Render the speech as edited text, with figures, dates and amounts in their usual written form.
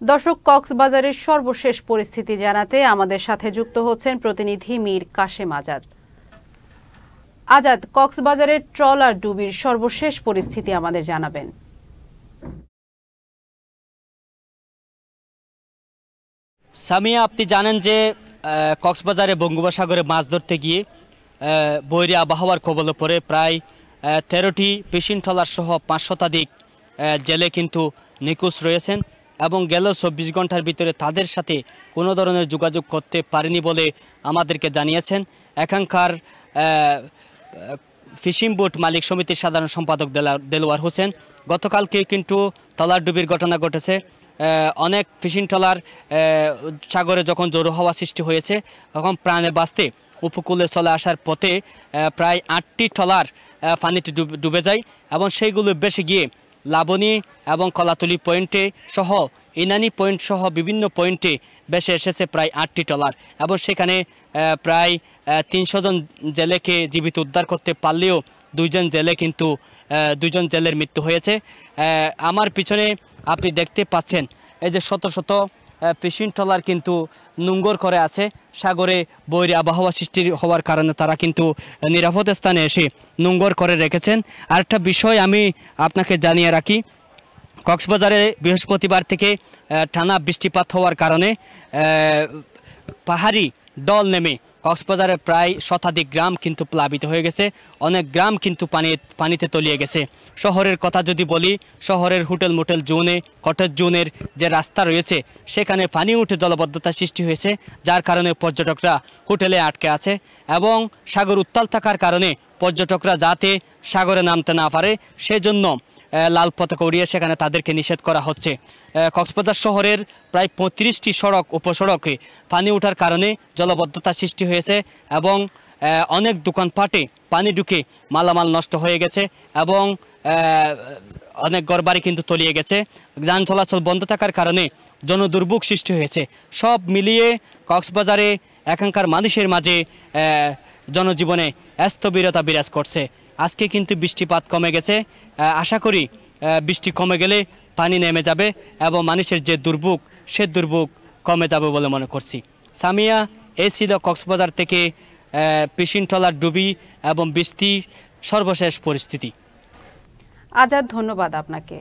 দর্শক, কক্সবাজারের সর্বশেষ পরিস্থিতি জানাতে আমাদের সাথে যুক্ত হচ্ছেন প্রতিনিধি মীর কাশেম আজাদ। আজাদ, কক্সবাজারের ট্রলার ডুবির সর্বশেষ পরিস্থিতি আমাদের জানাবেন। সামিয়া, আপনি জানেন যে কক্সবাজারে বঙ্গোপসাগরে মাছ ধরতে গিয়ে বৈরী আবহাওয়ার কবলে পড়ে প্রায় 13টি ফিশিং ট্রলার সহ 5 শতাধিক জেলে কিন্তু নিখোঁজ রয়েছেন এবং গেল 24 ঘন্টার ভিতরে তাদের সাথে কোনো ধরনের যোগাযোগ করতে পারেনি বলে আমাদেরকে জানিয়েছেন এখানকার ফিশিং বোট মালিক সমিতির সাধারণ সম্পাদক দেলোয়ার হোসেন। গতকালকে কিন্তু ট্রলার ডুবির ঘটনা ঘটেছে। অনেক ফিশিং ট্রলার সাগরে যখন জোর হওয়া সৃষ্টি হয়েছে তখন প্রাণে বাঁচতে উপকূলে চলে আসার পথে প্রায় 8টি ট্রলার পানিতে ডুবে যায় এবং সেইগুলো বেশি গিয়ে লাবণী এবং কলাতলি পয়েন্টে সহ ইনানি পয়েন্ট সহ বিভিন্ন পয়েন্টে বেশি এসেছে প্রায় 8টি ট্রলার এবং সেখানে প্রায় 300 জন জেলেকে জীবিত উদ্ধার করতে পারলেও দুইজন জেলের মৃত্যু হয়েছে। আমার পিছনে আপনি দেখতে পাচ্ছেন এই যে শত শত ফিশিং ট্রলার কিন্তু নোঙর করে আছে সাগরে বৈরী আবহাওয়া সৃষ্টি হওয়ার কারণে তারা কিন্তু নিরাপদ স্থানে এসে নোঙর করে রেখেছেন। আরেকটা বিষয় আমি আপনাকে জানিয়ে রাখি, কক্সবাজারে বৃহস্পতিবার থেকে টানা বৃষ্টিপাত হওয়ার কারণে পাহাড়ি ডল নেমে কক্সবাজারের প্রায় শতাধিক গ্রাম কিন্তু প্লাবিত হয়ে গেছে। অনেক গ্রাম কিন্তু পানিতে তলিয়ে গেছে। শহরের কথা যদি বলি, শহরের হোটেল মোটেল জোনে কটেজ জোনের যে রাস্তা রয়েছে সেখানে পানি উঠে জলবদ্ধতা সৃষ্টি হয়েছে, যার কারণে পর্যটকরা হোটেলে আটকে আছে এবং সাগর উত্তাল থাকার কারণে পর্যটকরা যাতে সাগরে নামতে না পারে সেজন্য লাল পতাকা উড়িয়ে সেখানে তাদেরকে নিষেধ করা হচ্ছে। কক্সবাজার শহরের প্রায় 35টি সড়ক উপসড়কে পানি ওঠার কারণে জলবদ্ধতা সৃষ্টি হয়েছে এবং অনেক দোকানপাটে পানি ঢুকে মালামাল নষ্ট হয়ে গেছে এবং অনেক ঘরবাড়ি কিন্তু তলিয়ে গেছে। যান চলাচল বন্ধ থাকার কারণে জনদুর্ভোগ সৃষ্টি হয়েছে। সব মিলিয়ে কক্সবাজারে এখানকার মানুষের মাঝে জনজীবনে স্থবিরতা বিরাজ করছে। আজকে কিন্তু বৃষ্টিপাত কমে গেছে। আশা করি বৃষ্টি কমে গেলে পানি নেমে যাবে এবং মানুষের যে দুর্ভোগ সে দুর্ভোগ কমে যাবে বলে মনে করছি। সামিয়া, এই ছিল কক্সবাজার থেকে ফিশিং ট্রলার ডুবি এবং বৃষ্টির সর্বশেষ পরিস্থিতি। আজাদ, ধন্যবাদ আপনাকে।